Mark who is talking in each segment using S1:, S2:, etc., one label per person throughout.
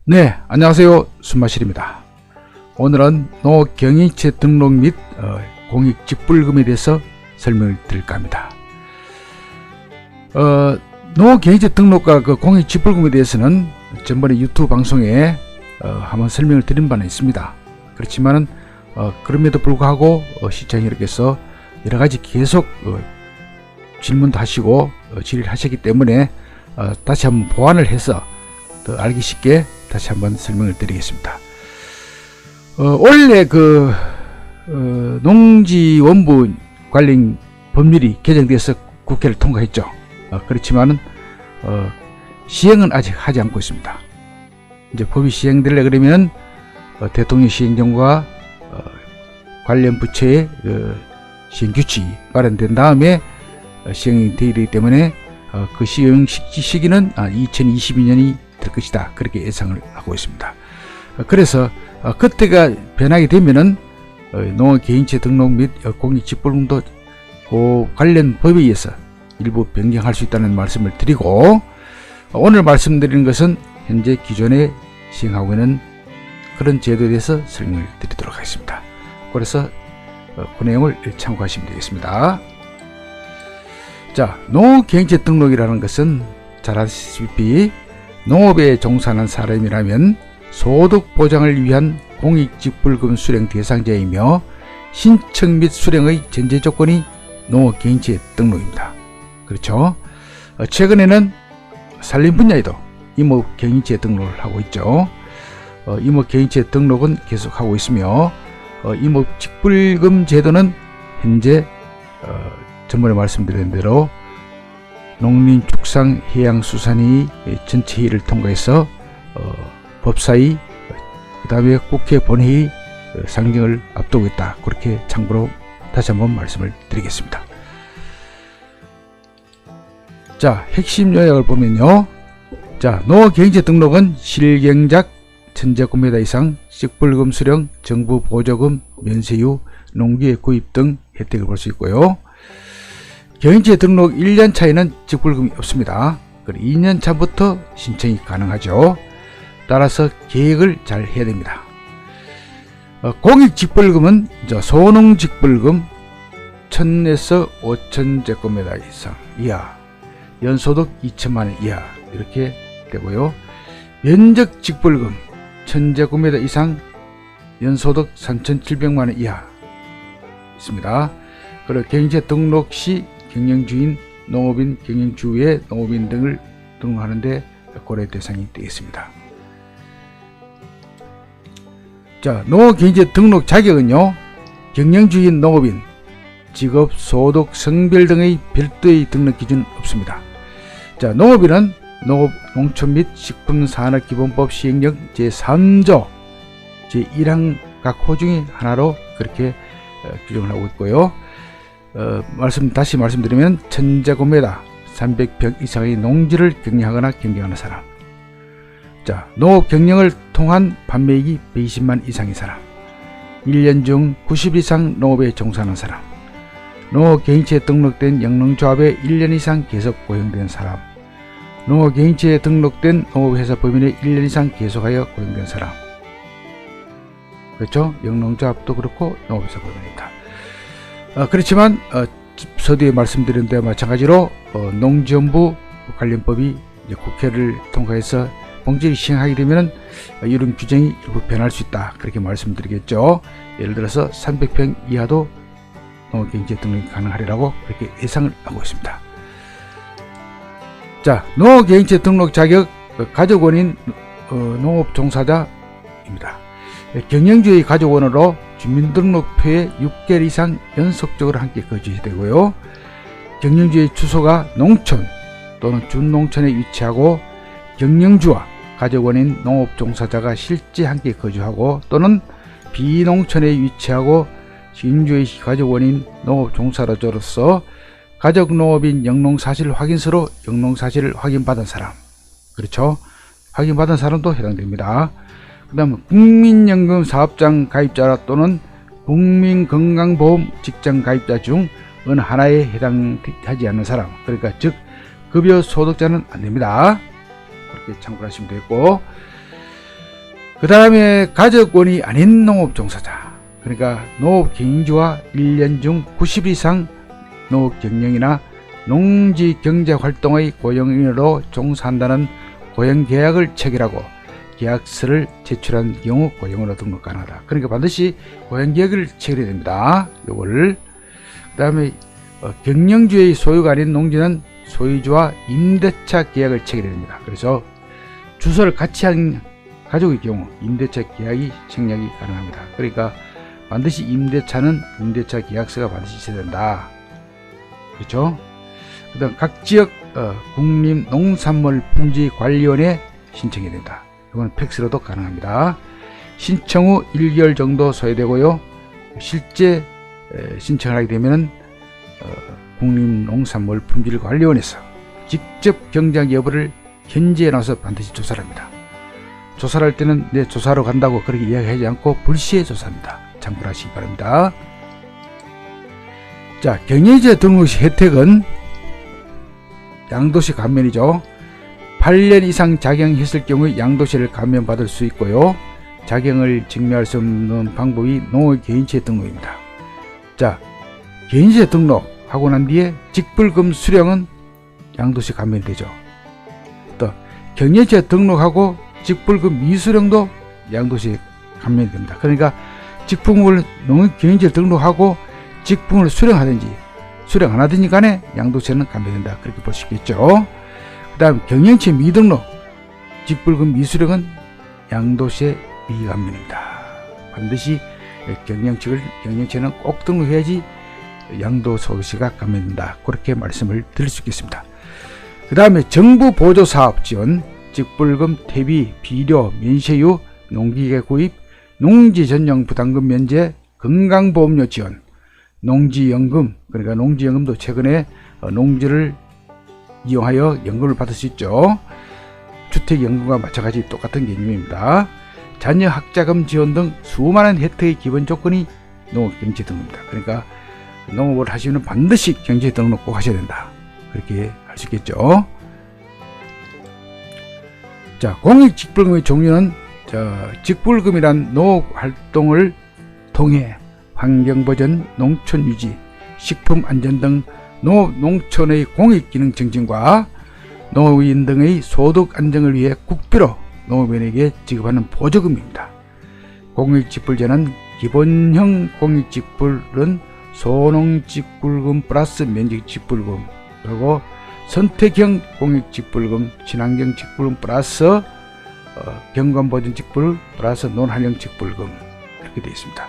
S1: 네, 안녕하세요. 순마실입니다. 오늘은 농업경영체 등록 및 공익직불금에 대해서 설명을 드릴까 합니다. 농업경영체 등록과 그 공익직불금에 대해서는 전번에 유튜브 방송에 한번 설명을 드린 바는 있습니다. 그렇지만은 그럼에도 불구하고 시청자님께서 여러가지 계속 질문도 하시고 질의를 하셨기 때문에 다시 한번 보완을 해서 더 알기 쉽게 다시 한번 설명을 드리겠습니다. 원래 농지원부 관련 법률이 개정돼서 국회를 통과했죠. 그렇지만은 시행은 아직 하지 않고 있습니다. 이제 법이 시행되려 그러면 대통령 시행령과 관련 부처의 시행규칙이 마련된 다음에 시행이 되기 때문에 그 시행 시기는 2022년이 될 것이다, 그렇게 예상을 하고 있습니다. 그래서 그때가 변하게 되면은 농업개인체 등록 및 공익직불금도 그 관련 법에 의해서 일부 변경할 수 있다는 말씀을 드리고, 오늘 말씀드리는 것은 현재 기존에 시행하고 있는 그런 제도에 대해서 설명을 드리도록 하겠습니다. 그래서 그 내용을 참고하시면 되겠습니다. 자, 농업개인체 등록이라는 것은 잘 아시다시피 농업에 종사하는 사람이라면 소득 보장을 위한 공익직불금 수령 대상자이며 신청 및 수령의 전제 조건이 농업개인체 등록입니다. 그렇죠? 최근에는 산림 분야에도 임업개인체 등록을 하고 있죠. 임업개인체 등록은 계속하고 있으며 임업직불금 제도는 현재 전번에 말씀드린 대로 농林축산해양수산위 전체 회의를 통과해서 법사위, 그 다음에 국회 본회의 상정을 앞두고 있다, 그렇게 참고로 다시 한번 말씀을 드리겠습니다. 자, 핵심 요약을 보면요. 자, 농업개인체 등록은 실경작 1000제곱미터 이상 직불금 수령, 정부 보조금, 면세유, 농기계 구입 등 혜택을 볼 수 있고요. 개인체 등록 1년 차에는 직불금이 없습니다. 2년 차부터 신청이 가능하죠. 따라서 계획을 잘 해야 됩니다. 공익직불금은 소농직불금 1000에서 5000제곱미터 이상 이하, 연소득 2천만원 이하 이렇게 되고요. 면적직불금 1000제곱미터 이상, 연소득 3700만원 이하 있습니다. 그리고 개인체 등록 시 경영주인, 농업인, 경영주의 농업인 등을 등록하는데 고려 대상이 되겠습니다. 자, 농업개인체 등록 자격은요, 경영주인, 농업인, 직업, 소득, 성별 등의 별도의 등록 기준은 없습니다. 자, 농업인은 농촌 및 식품산업기본법 시행령 제3조 제1항 각 호 중에 하나로 그렇게 규정을 하고 있고요. 다시 말씀드리면 1000제곱미터 300평 이상의 농지를 경영하거나 경영하는 사람, 자, 농업 경영을 통한 판매액이 120만 이상의 사람, 1년 중 90일 이상 농업에 종사하는 사람, 농업개인체에 등록된 영농조합에 1년 이상 계속 고용된 사람, 농업개인체에 등록된 농업회사 법인에 1년 이상 계속하여 고용된 사람, 그렇죠? 영농조합도 그렇고 농업회사 법인입니다. 그렇지만 서두에 말씀드린 데와 마찬가지로 농지원부 관련법이 이제 국회를 통과해서 본질이 시행하게 되면 이런 규정이 일부 변할 수 있다, 그렇게 말씀드리겠죠. 예를 들어서 300평 이하도 농업개인체 등록이 가능하리라고 그렇게 예상을 하고 있습니다. 자, 농업개인체 등록 자격 가족원인 농업종사자입니다. 경영주의 가족원으로 주민등록표에 6개월 이상 연속적으로 함께 거주해야 되고요. 경영주의 주소가 농촌 또는 준농촌에 위치하고 경영주와 가족원인 농업종사자가 실제 함께 거주하고 또는 비농촌에 위치하고 시행주의 가족원인 농업종사자로서 가족농업인 영농사실 확인서로 영농사실을 확인받은 사람, 그렇죠? 확인받은 사람도 해당됩니다. 그 다음 국민연금 사업장 가입자 또는 국민건강보험 직장 가입자 중 어느 하나에 해당하지 않는 사람, 그러니까 즉 급여 소득자는 안됩니다. 그렇게 참고하시면 되겠고, 그 다음에 가족원이 아닌 농업 종사자, 그러니까 농업 경영주와 1년 중 90일 이상 농업 경영이나 농지 경제 활동의 고용인으로 종사한다는 고용계약을 체결하고 계약서를 제출한 경우 고용으로 등록 가능하다. 그러니까 반드시 고용계약을 체결해야 됩니다. 요거를. 그 다음에 경영주의 소유가 아닌 농지는 소유주와 임대차 계약을 체결해야 됩니다. 그래서 주소를 같이 한 가족의 경우 임대차 계약이 생략이 가능합니다. 그러니까 반드시 임대차는 임대차 계약서가 반드시 있어야 된다. 그렇죠? 그 다음 각 지역 국립농산물품질관리원에 신청해야 된다. 이건 팩스로도 가능합니다. 신청 후 1개월 정도 소요되고요. 실제 신청을 하게 되면 국립농산물품질관리원에서 직접 경작 여부를 현지에 나와서 반드시 조사를 합니다. 조사를 할 때는 내 조사로 간다고 그렇게 이야기하지 않고 불시에 조사합니다. 참고를 하시기 바랍니다. 자, 경영지에 등록 시 혜택은 양도세 감면이죠. 8년 이상 작용했을 경우에 양도세를 감면받을 수 있고요. 작용을 증명할 수 없는 방법이 농업 개인체 등록입니다. 자, 개인체 등록하고 난 뒤에 직불금 수령은 양도세 감면이 되죠. 또 경영체 등록하고 직불금 미수령도 양도세 감면이 됩니다. 그러니까 직불금을 농업 개인체 등록하고 직불금을 수령하든지 수령 안 하든지 간에 양도세는 감면된다. 그렇게 볼 수 있겠죠. 그 다음 경영체 미등록, 직불금 미수령은 양도세 미감면입니다. 반드시 경영체는 꼭 등록해야지 양도소득세가 감면된다. 그렇게 말씀을 드릴 수 있겠습니다. 그 다음에 정부 보조사업 지원, 직불금, 퇴비, 비료, 면세유, 농기계 구입, 농지 전용 부담금 면제, 건강보험료 지원, 농지연금, 그러니까 농지연금도 최근에 농지를 이용하여 연금을 받을 수 있죠. 주택연금과 마찬가지 똑같은 개념입니다. 자녀 학자금 지원 등 수많은 혜택의 기본 조건이 농업경제 등록입니다. 그러니까 농업을 하시면 반드시 경제 등록 꼭 하셔야 된다. 그렇게 할 수 있겠죠. 자, 공익 직불금의 종류는 직불금이란 농업 활동을 통해 환경보전, 농촌유지, 식품안전 등 농업, 농촌의 공익기능 증진과 농업인 등의 소득 안정을 위해 국비로 농업인에게 지급하는 보조금입니다. 공익직불제는 기본형 공익직불은 소농직불금 플러스 면직직불금, 그리고 선택형 공익직불금, 친환경 직불금 플러스 경관보전직불 플러스 논환형 직불금, 이렇게 되어 있습니다.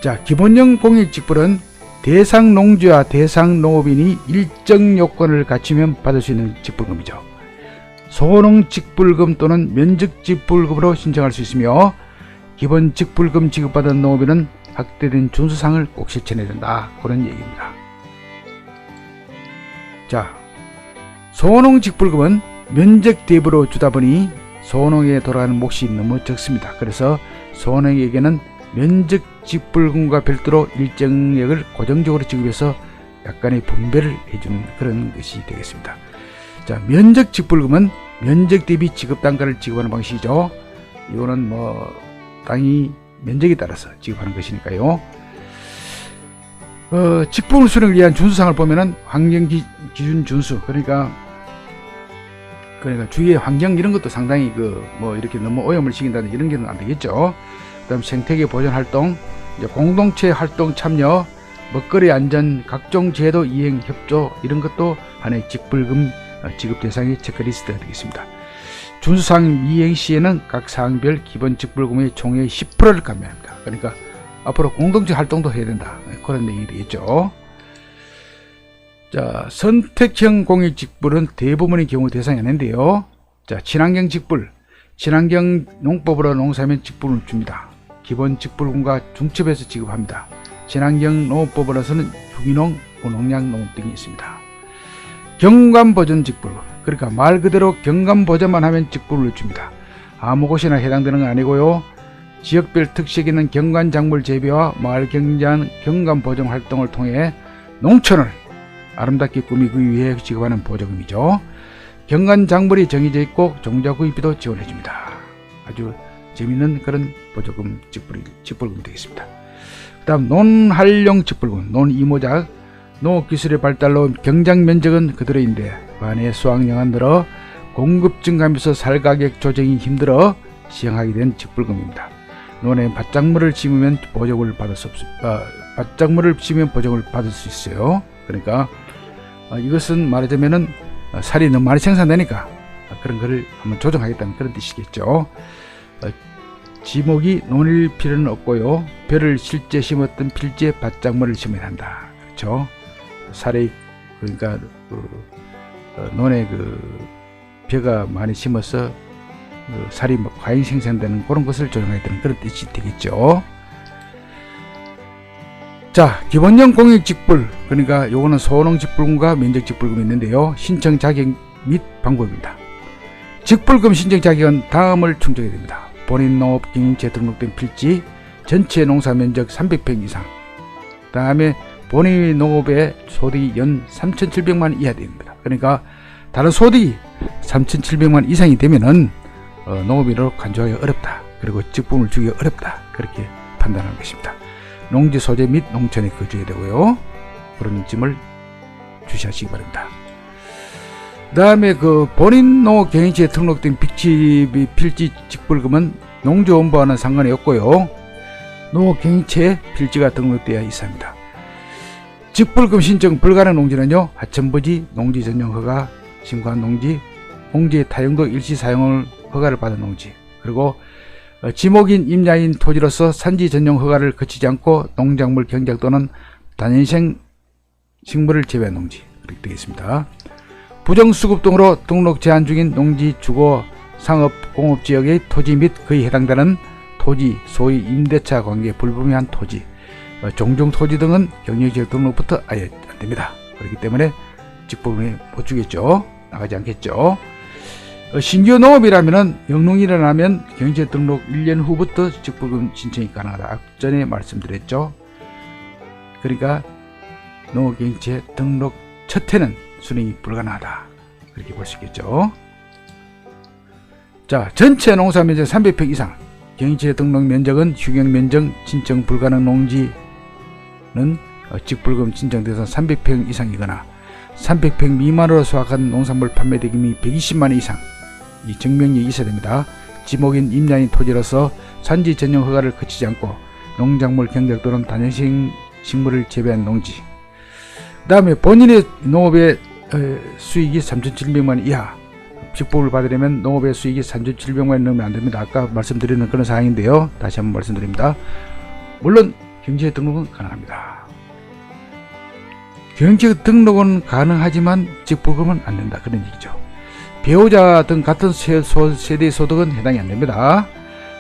S1: 자, 기본형 공익직불은 대상 농지와 대상 농업인이 일정 요건을 갖추면 받을 수 있는 직불금이죠. 소농 직불금 또는 면적 직불금으로 신청할 수 있으며, 기본 직불금 지급받은 농업인은 확대된 준수사항을 꼭 실천해야 된다. 그런 얘기입니다. 자, 소농 직불금은 면적 대부로 주다 보니 소농에 돌아가는 몫이 너무 적습니다. 그래서 소농에게는 면적 직불금과 별도로 일정액을 고정적으로 지급해서 약간의 분배를 해주는 그런 것이 되겠습니다. 자, 면적 직불금은 면적 대비 지급 단가를 지급하는 방식이죠. 이거는 땅이 면적에 따라서 지급하는 것이니까요. 직불금 수령을 위한 준수사항을 보면은 환경기준 준수, 그러니까 주위의 환경 이런 것도 상당히 이렇게 너무 오염을 시킨다는 이런 게는 안 되겠죠. 그다음 생태계 보존 활동, 공동체 활동 참여, 먹거리 안전, 각종 제도 이행 협조, 이런 것도 하나의 직불금 지급 대상의 체크리스트가 되겠습니다. 준수사항 이행 시에는 각 사항별 기본 직불금의 총액의 10%를 감면합니다. 그러니까 앞으로 공동체 활동도 해야 된다. 그런 얘기 되겠죠. 자, 선택형 공익 직불은 대부분의 경우 대상이 아닌데요. 자, 친환경 직불, 친환경 농법으로 농사하면 직불을 줍니다. 기본 직불금과 중첩해서 지급합니다. 친환경 농업법으로서는 유기농, 무농약 농업 등이 있습니다. 경관보전 직불금, 그러니까 말 그대로 경관보전만 하면 직불을 줍니다. 아무 곳이나 해당되는 건 아니고요. 지역별 특색 있는 경관작물 재배와 마을 경제한 경관보전 활동을 통해 농촌을 아름답게 꾸미기 위해 지급하는 보조금이죠. 경관작물이 정해져 있고 종자구입비도 지원해줍니다. 아주 재미있는 그런 보조금 직불금 되겠습니다. 그 다음 논활용 직불금, 논이모작. 농업기술의 발달로 경작 면적은 그대로인데 반해 수확량은 늘어 공급 증가하면서 살가격 조정이 힘들어 시행하게 된 직불금입니다. 논에 밭작물을 심으면 보조금을 받을 수 없습니다. 밭작물을 심으면 보조금을 받을 수 있어요. 그러니까 이것은 말하자면은 살이 너무 많이 생산되니까 그런 거를 한번 조정하겠다는 그런 뜻이겠죠. 지목이 논일 필요는 없고요. 벼를 실제 심었던 필지에 밭작물을 심어야 한다. 그렇죠. 살이 그러니까 논에 벼가 많이 심어서 살이 과잉 생산되는 그런 것을 조정해야 되는 그런 뜻이 되겠죠. 자, 기본형 공익 직불, 그러니까 요거는 소농 직불금과 면적 직불금이 있는데요. 신청 자격 및 방법입니다. 직불금 신청 자격은 다음을 충족해야 됩니다. 본인 농업 경영체에 등록된 필지, 전체 농사 면적 300평 이상, 그 다음에 본인의 농업의 소득이 연 3,700만 이하 됩니다. 그러니까 다른 소득이 3,700만 이상이 되면은 농업인으로 간주하기 어렵다. 그리고 직불금을 주기가 어렵다. 그렇게 판단하는 것입니다. 농지 소재 및 농촌에 거주해야 되고요. 그런 점을 주시하시기 바랍니다. 그 다음에 본인 농업 경영체에 등록된 필지 직불금은 농지원부와는 상관이 없고요. 농업 경영체에 필지가 등록되어야 있습니다. 직불금 신청 불가능 농지는요, 하천부지, 농지 전용 허가, 신고한 농지, 농지의 타용도 일시 사용을 허가를 받은 농지, 그리고 지목인 임야인 토지로서 산지 전용 허가를 거치지 않고 농작물 경작 또는 단연생 식물을 재배한 농지, 이렇게 되겠습니다. 부정수급 등으로 등록 제한 중인 농지, 주거, 상업, 공업지역의 토지 및 그에 해당되는 토지, 소위 임대차 관계 불분명한 토지, 종종 토지 등은 경영지역 등록부터 아예 안됩니다. 그렇기 때문에 직불금이 못 주겠죠. 나가지 않겠죠. 신규 농업이라면은 영농이라면 경영지역 등록 1년 후부터 직불금 신청이 가능하다. 전에 말씀드렸죠. 그러니까 농업경영체 등록 첫 해는 순행이 불가능하다. 그렇게 볼 수 있겠죠. 자, 전체 농사 면적 300평 이상, 경영체 등록 면적은 휴경 면적 신청 불가능 농지는 직불금 신청 대상 300평 이상이거나 300평 미만으로 수확한 농산물 판매 대금이 120만원 이상, 이 증명이 있어야 됩니다. 지목인 임야인 토지로서 산지 전용 허가를 거치지 않고 농작물 경작 또는 단연식 식물을 재배한 농지, 그 다음에 본인의 농업의 수익이 3,700만원 이하, 직불을 받으려면 농업의 수익이 3,700만원 넘으면 안됩니다. 아까 말씀드리는 그런 사항인데요. 다시 한번 말씀드립니다. 물론 경제 등록은 가능합니다. 경제 등록은 가능하지만 직불금은 안된다, 그런 얘기죠. 배우자 등 같은 세대의 소득은 해당이 안됩니다.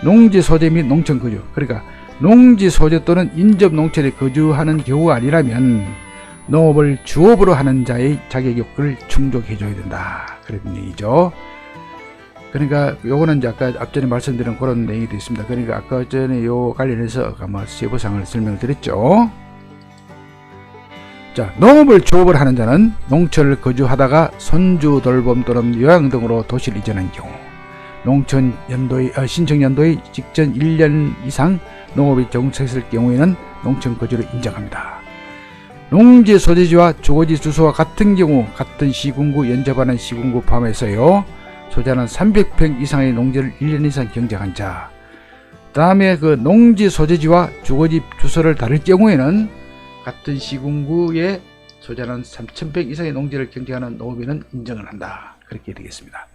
S1: 농지 소재 및 농촌 거주, 그러니까 농지 소재 또는 인접 농촌에 거주하는 경우가 아니라면 농업을 주업으로 하는 자의 자격 요건을 충족해줘야 된다, 그런 얘기죠. 그러니까 요거는 이제 아까 앞전에 말씀드린 그런 내용이 되어 있습니다. 그러니까 아까 전에 요 관련해서 아마 세부사항을 설명을 드렸죠. 자, 농업을 주업을 하는 자는 농촌을 거주하다가 손주 돌봄 또는 요양 등으로 도시를 이전한 경우, 농촌 연도의 신청 연도의 직전 1년 이상 농업이 정착했을 경우에는 농촌 거주를 인정합니다. 농지 소재지와 주거지 주소와 같은 경우 같은 시군구 연접하는 시군구 포함해서요, 소재는 300평 이상의 농지를 1년 이상 경작한 자, 그 다음에 그 농지 소재지와 주거지 주소를 다를 경우에는 같은 시군구의 소재는 3,000평 이상의 농지를 경작하는 농업인은 인정을 한다, 그렇게 되겠습니다.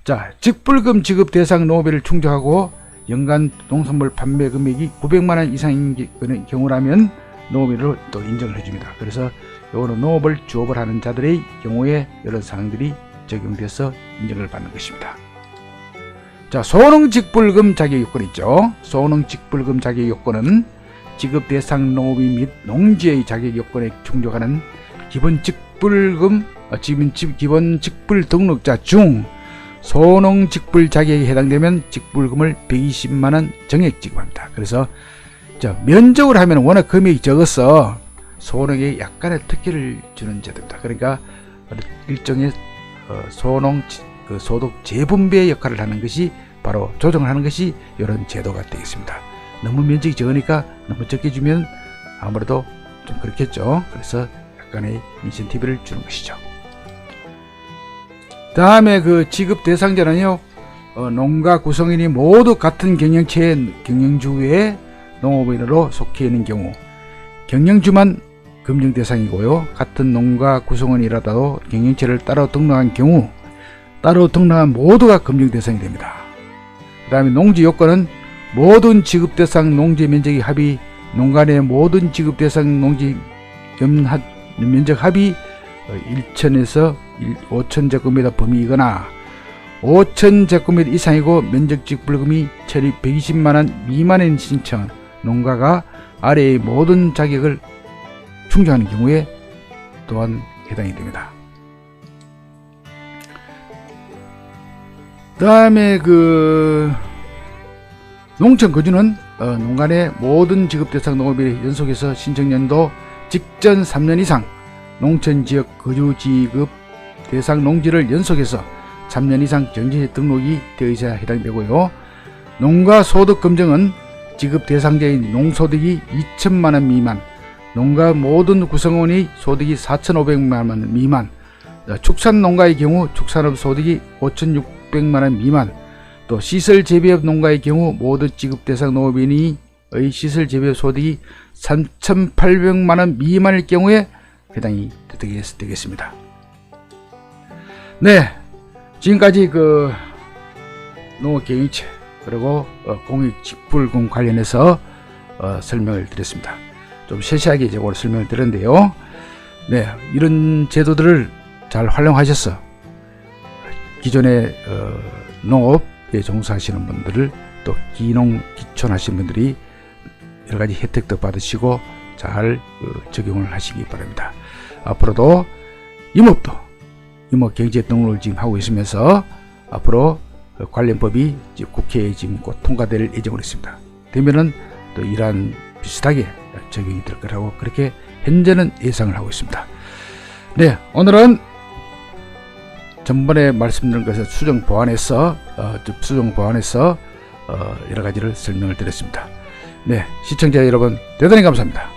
S1: 자, 직불금 지급 대상 농업인을 충족하고 연간 농산물 판매 금액이 900만원 이상인 경우라면 농업인으로 또 인정을 해줍니다. 그래서 이거는 농업을 주업을 하는 자들의 경우에 여러 사항들이 적용돼서 인정을 받는 것입니다. 자, 소농 직불금 자격 요건 있죠. 소농 직불금 자격 요건은 지급 대상 농업인 및 농지의 자격 요건에 충족하는 기본 직불금 기본 직불 등록자 중 소농 직불 자격에 해당되면 직불금을 120만원 정액 지급합니다. 그래서 면적을 하면 워낙 금액이 적어서 소농에 약간의 특혜를 주는 제도입니다. 그러니까 일종의 소농 소득 재분배 역할을 하는 것이 바로 조정을 하는 것이 이런 제도가 되겠습니다. 너무 면적이 적으니까 너무 적게 주면 아무래도 좀 그렇겠죠. 그래서 약간의 인센티브를 주는 것이죠. 다음에 그 지급 대상자는요, 농가 구성인이 모두 같은 경영체의 경영주의 농업인으로 속해 있는 경우, 경영주만 검증 대상이고요. 같은 농가 구성원이라도 경영체를 따로 등록한 경우 따로 등록한 모두가 검증 대상이 됩니다. 그 다음에 농지 요건은 모든 지급 대상 농지 면적의 합이 농가 내 모든 지급 대상 농지 면적 합이 1,000에서 5,000제곱미터 범위이거나 5,000제곱미터 이상이고 면적직 불금이 철입 120만원 미만인 신청 농가가 아래의 모든 자격을 충족하는 경우에 또한 해당이 됩니다. 다음에 그 농촌 거주는 농가 내 모든 지급 대상 농업일 연속해서 신청년도 직전 3년 이상 농촌지역 거주 지급 대상 농지를 연속해서 3년 이상 정지 등록이 되어 있어야 해당되고요. 농가 소득 검증은 지급 대상자인 농소득이 2천만원 미만, 농가 모든 구성원의 소득이 4,500만원 미만, 축산 농가의 경우 축산업 소득이 5,600만원 미만, 또 시설 재배업 농가의 경우 모든 지급 대상 농업인의 시설 재배업 소득이 3,800만원 미만일 경우에 해당이 되겠습니다. 네, 지금까지 그 농업경영체 그리고 공익직불금 관련해서 설명을 드렸습니다. 좀 세세하게 제가 설명을 드렸는데요. 네, 이런 제도들을 잘 활용하셔서 기존의 농업에 종사하시는 분들을 또 기농기촌 하시는 분들이 여러가지 혜택도 받으시고 잘 적용을 하시기 바랍니다. 앞으로도 임업경제 등록을 지금 하고 있으면서 앞으로 관련법이 국회에 지금 곧 통과될 예정으로 있습니다. 되면은 또 이러한 비슷하게 적용이 될 거라고 그렇게 현재는 예상을 하고 있습니다. 네, 오늘은 전번에 말씀드린 것을 수정 보완해서 여러 가지를 설명을 드렸습니다. 네, 시청자 여러분 대단히 감사합니다.